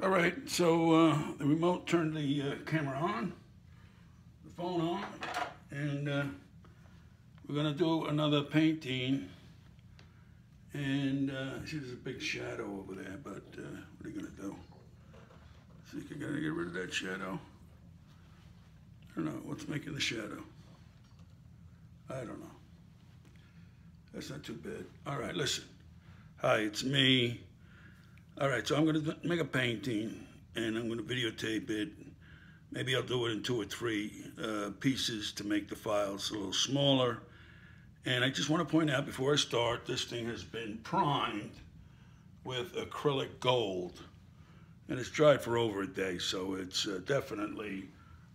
All right, so the remote turned the camera on, the phone on, and we're gonna do another painting. And there's a big shadow over there, but what are you gonna do? Think you're gonna get rid of that shadow? I don't know, what's making the shadow? I don't know. That's not too bad. All right, listen. Hi, it's me. All right, so I'm gonna make a painting and I'm gonna videotape it. Maybe I'll do it in 2 or 3 pieces to make the files a little smaller. And I just want to point out before I start, this thing has been primed with acrylic gold. And it's dried for over a day, so it's definitely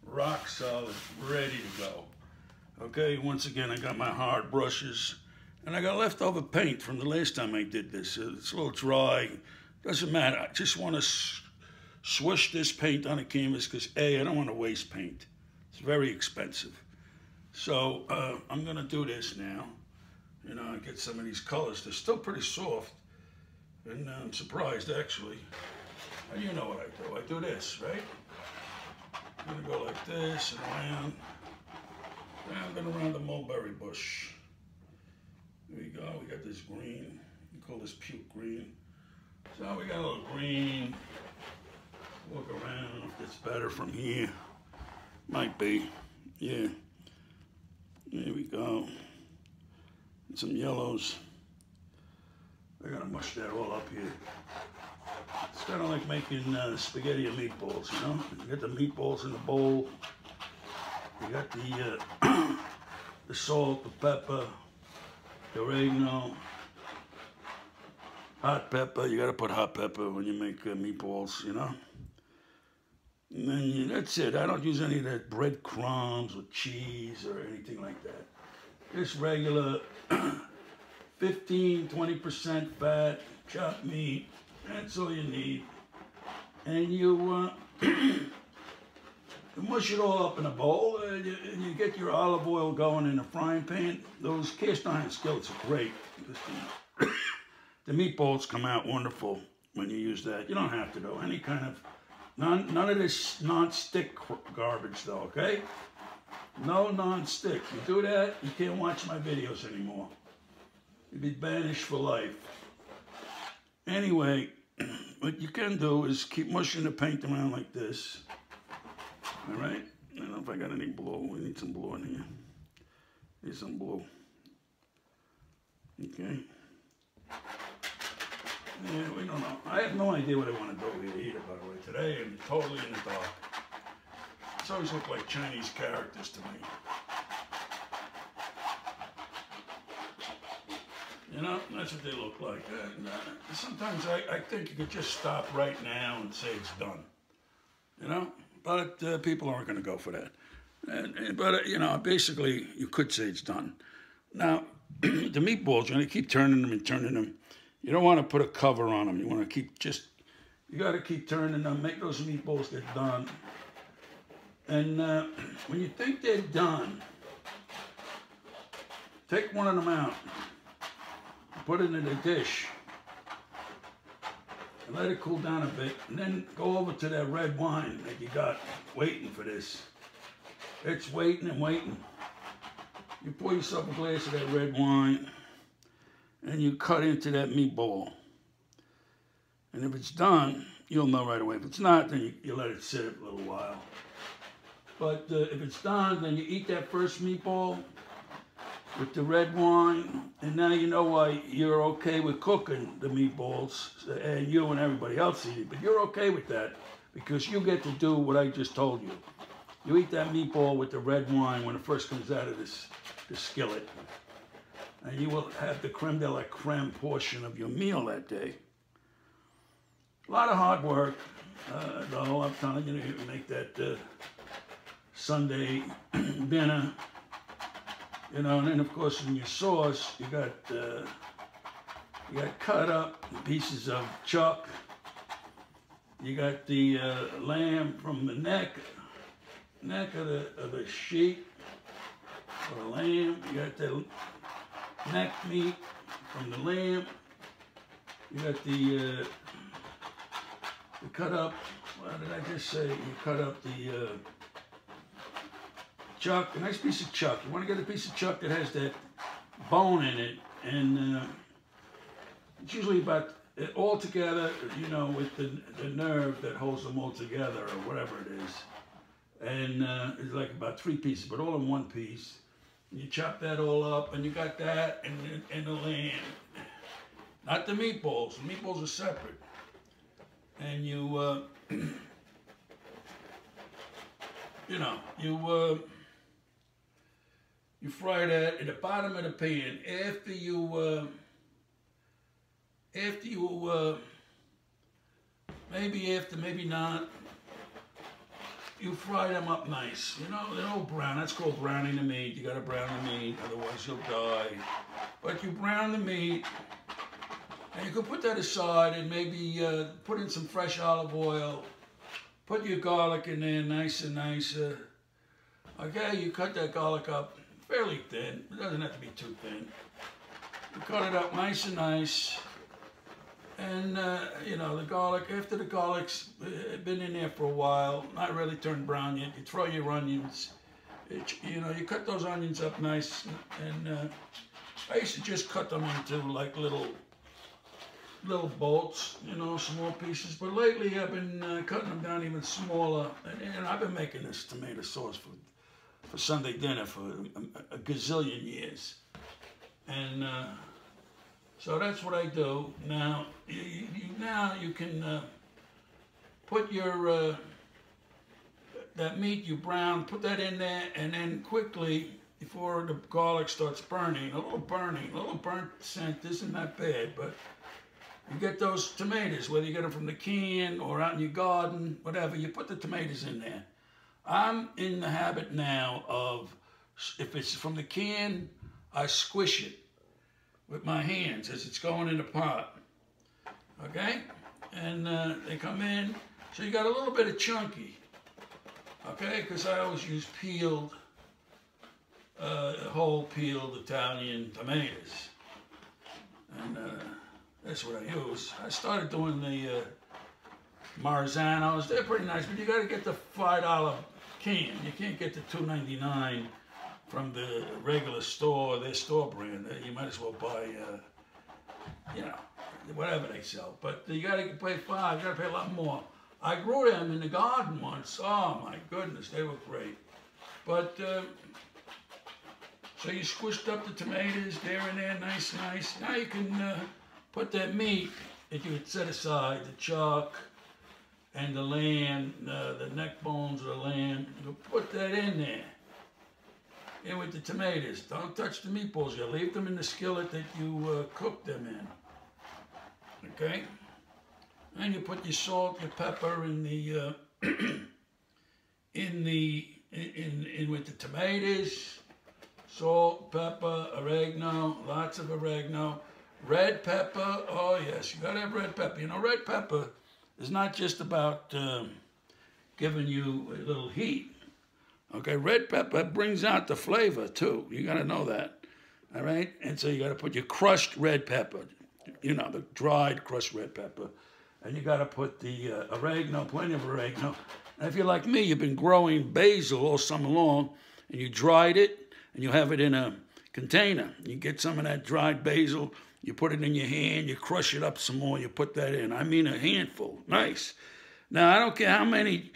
rock solid, ready to go. Okay, once again, I got my hard brushes. And I got leftover paint from the last time I did this. It's a little dry. Doesn't matter. I just want to swish this paint on the canvas because A, I don't want to waste paint. It's very expensive. So I'm going to do this now. You know, I get some of these colors. They're still pretty soft. And I'm surprised, actually. And you know what I do. I do this, right? I'm going to go like this and around. And around the mulberry bush. There we go. We got this green. We call this puke green. So we got a little green. Walk around. If it's better from here. Might be. Yeah. There we go. And some yellows. I gotta mush that all up here. It's kind of like making spaghetti and meatballs, you know? You got the meatballs in the bowl. You got the salt, the pepper, the oregano, hot pepper. You gotta put hot pepper when you make meatballs, you know? And then that's it. I don't use any of that breadcrumbs or cheese or anything like that. Just regular 15–20% fat, chopped meat. That's all you need. And you mush it all up in a bowl, and you get your olive oil going in a frying pan. Those cast iron skillets are great. The meatballs come out wonderful when you use that. You don't have to do any kind of, none of this non-stick garbage though, okay? No non-stick. You do that, you can't watch my videos anymore. You'll be banished for life. Anyway, what you can do is keep mushing the paint around like this. All right? I don't know if I got any blue. We need some blue in here. Here's some blue. Okay. Yeah, we don't know. I have no idea what I want to do here either, by the way. Today, I'm totally in the dark. These always look like Chinese characters to me. You know, that's what they look like. Sometimes I think you could just stop right now and say it's done. You know? But people aren't going to go for that. But, you know, basically, you could say it's done. Now, the meatballs, you're going to keep turning them and turning them. You don't want to put a cover on them. You want to keep you got to keep turning them, make those meatballs get done. And when you think they're done, take one of them out, put it in a dish, and let it cool down a bit, and then go over to that red wine that you got waiting for this. It's waiting and waiting. You pour yourself a glass of that red wine, and you cut into that meatball. And if it's done, you'll know right away. If it's not, then you let it sit a little while. But if it's done, then you eat that first meatball with the red wine, and now you know why you're okay with cooking the meatballs, and you and everybody else eat it, but you're okay with that because you get to do what I just told you. You eat that meatball with the red wine when it first comes out of this skillet, and you will have the creme de la creme portion of your meal that day. A lot of hard work, though, I'm telling you, you make that Sunday dinner. You know, and then of course in your sauce, you got cut up pieces of chuck. You got the lamb from the neck of the sheep or the lamb. You got the neck meat from the lamb. You got the cut up, what did I just say? You cut up the chuck, a nice piece of chuck. You want to get a piece of chuck that has that bone in it, and it's usually about all together, you know, with the nerve that holds them all together, or whatever it is. And it's like about 3 pieces, but all in one piece. And you chop that all up, and you got that and the lamb. Not the meatballs. The meatballs are separate. And you, you know, you fry that at the bottom of the pan. After you, maybe not, you fry them up nice. You know, they're all brown. That's called browning the meat. You gotta brown the meat, otherwise you'll die. But you brown the meat, and you can put that aside and maybe put in some fresh olive oil. Put your garlic in there nice and nice. Okay, you cut that garlic up fairly thin. It doesn't have to be too thin. You cut it up nice and nice. And, you know, the garlic, after the garlic's been in there for a while, not really turned brown yet, you throw your onions. You know, you cut those onions up nice. And I used to just cut them into like little bolts, you know, small pieces. But lately I've been cutting them down even smaller. And I've been making this tomato sauce for Sunday dinner for a gazillion years. And so that's what I do. Now, you can put your that meat you brown, put that in there, and then quickly, before the garlic starts burning, a little burnt scent isn't that bad, but you get those tomatoes, whether you get them from the can or out in your garden, whatever, you put the tomatoes in there. I'm in the habit now of, if it's from the can, I squish it with my hands as it's going in the pot, okay? And they come in, so you got a little bit of chunky, okay? Because I always use peeled, whole peeled Italian tomatoes. And that's what I use. I started doing the Marzanos. They're pretty nice, but you got to get the $5 can. You can't get the $2.99 from the regular store, their store brand. You might as well buy, you know, whatever they sell. But you got to pay $5. You got to pay a lot more. I grew them in the garden once. Oh my goodness, they were great. But so you squished up the tomatoes, they're in there, nice. Now you can put that meat that you had set aside, the chuck and the lamb, the neck bones of the lamb. You put that in there. In with the tomatoes. Don't touch the meatballs yet. Leave them in the skillet that you cooked them in. Okay? And you put your salt, your pepper in the in with the tomatoes. Salt, pepper, oregano, lots of oregano. Red pepper, oh yes, you gotta have red pepper. You know, red pepper is not just about giving you a little heat. Okay, red pepper brings out the flavor too. You gotta know that, all right? And so you gotta put your crushed red pepper, you know, the dried crushed red pepper. And you gotta put the oregano, plenty of oregano. And if you're like me, you've been growing basil all summer long, and you dried it, and you have it in a container. You get some of that dried basil, you put it in your hand, you crush it up some more, you put that in. I mean a handful, nice. Now, I don't care how many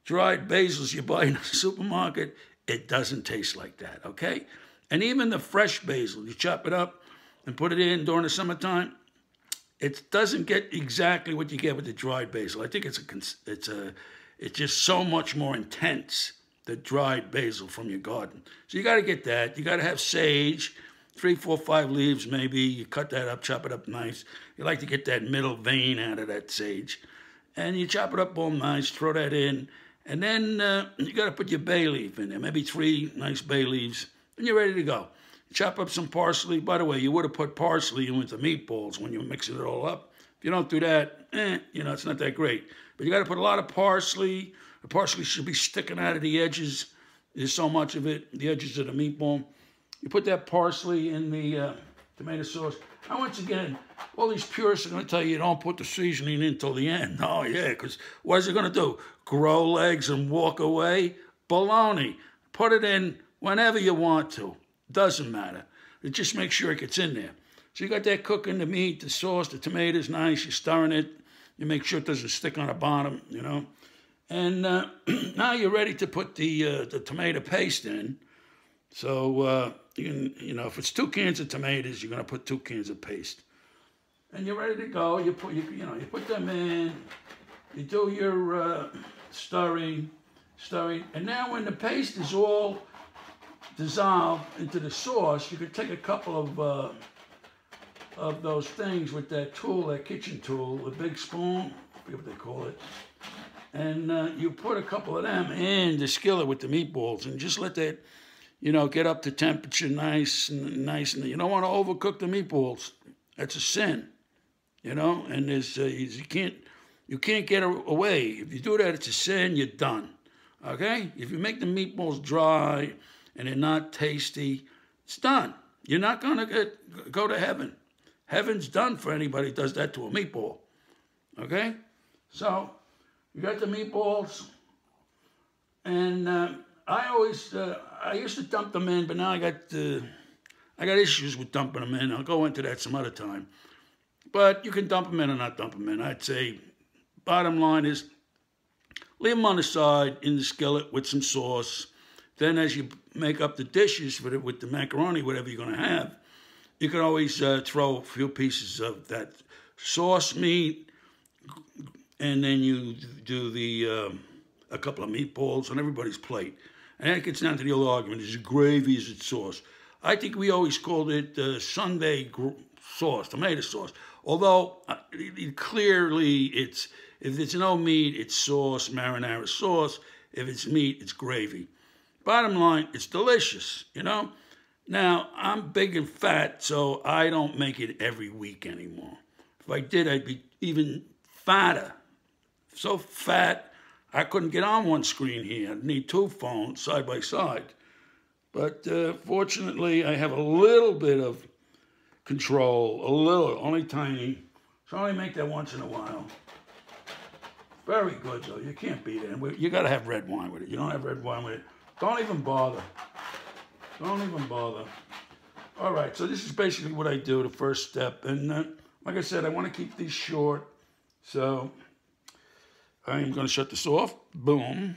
dried basils you buy in the supermarket, it doesn't taste like that, okay? And even the fresh basil, you chop it up and put it in during the summertime, it doesn't get exactly what you get with the dried basil. I think it's just so much more intense, the dried basil from your garden. So you got to get that. You got to have sage, 3, 4, 5 leaves maybe. You cut that up, chop it up nice. You like to get that middle vein out of that sage. And you chop it up all nice, throw that in. And then you got to put your bay leaf in there, maybe 3 nice bay leaves, and you're ready to go. Chop up some parsley. By the way, you would have put parsley in with the meatballs when you were mixing it all up. If you don't do that, you know, it's not that great. But you got to put a lot of parsley. The parsley should be sticking out of the edges. There's so much of it, the edges of the meatball. You put that parsley in the tomato sauce. And once again, all these purists are going to tell you don't put the seasoning in till the end. Oh, yeah, because what is it going to do? Grow legs and walk away? Baloney. Put it in whenever you want to. Doesn't matter. It just makes sure it gets in there. So you got that cooking, the meat, the sauce, the tomatoes, nice. You're stirring it. You make sure it doesn't stick on the bottom, you know. And now you're ready to put the tomato paste in. So you can, you know, if it's 2 cans of tomatoes, you're gonna put 2 cans of paste, and you're ready to go. You put them in. You do your stirring, and now when the paste is all dissolved into the sauce, you can take a couple of those things with that tool, that kitchen tool, the big spoon, I forget what they call it, and you put a couple of them in the skillet with the meatballs, and just let that, you know, get up to temperature, nice, and you don't want to overcook the meatballs. That's a sin, you know. And there's you can't get away. If you do that, it's a sin. You're done. Okay. If you make the meatballs dry and they're not tasty, it's done. You're not gonna go to heaven. Heaven's done for anybody who does that to a meatball. Okay. So you got the meatballs, and I used to dump them in, but now I got issues with dumping them in. I'll go into that some other time. But you can dump them in or not dump them in. I'd say bottom line is leave them on the side in the skillet with some sauce. Then as you make up the dishes with the macaroni, whatever you're going to have, you can always throw a few pieces of that sauce meat, and then you do a couple of meatballs on everybody's plate. And that gets down to the old argument, is it gravy, is it sauce? I think we always called it Sunday sauce, tomato sauce. Although, clearly, if it's no meat, it's sauce, marinara sauce. If it's meat, it's gravy. Bottom line, it's delicious, you know? Now, I'm big and fat, so I don't make it every week anymore. If I did, I'd be even fatter. So fat, I couldn't get on one screen here. I'd need 2 phones side by side. But fortunately, I have a little bit of control, a little, only tiny. So I only make that once in a while. Very good, though. You can't beat it. You got to have red wine with it. You don't have red wine with it, don't even bother. Don't even bother. All right, so this is basically what I do, the first step. And like I said, I want to keep these short. So I'm going to shut this off. Boom.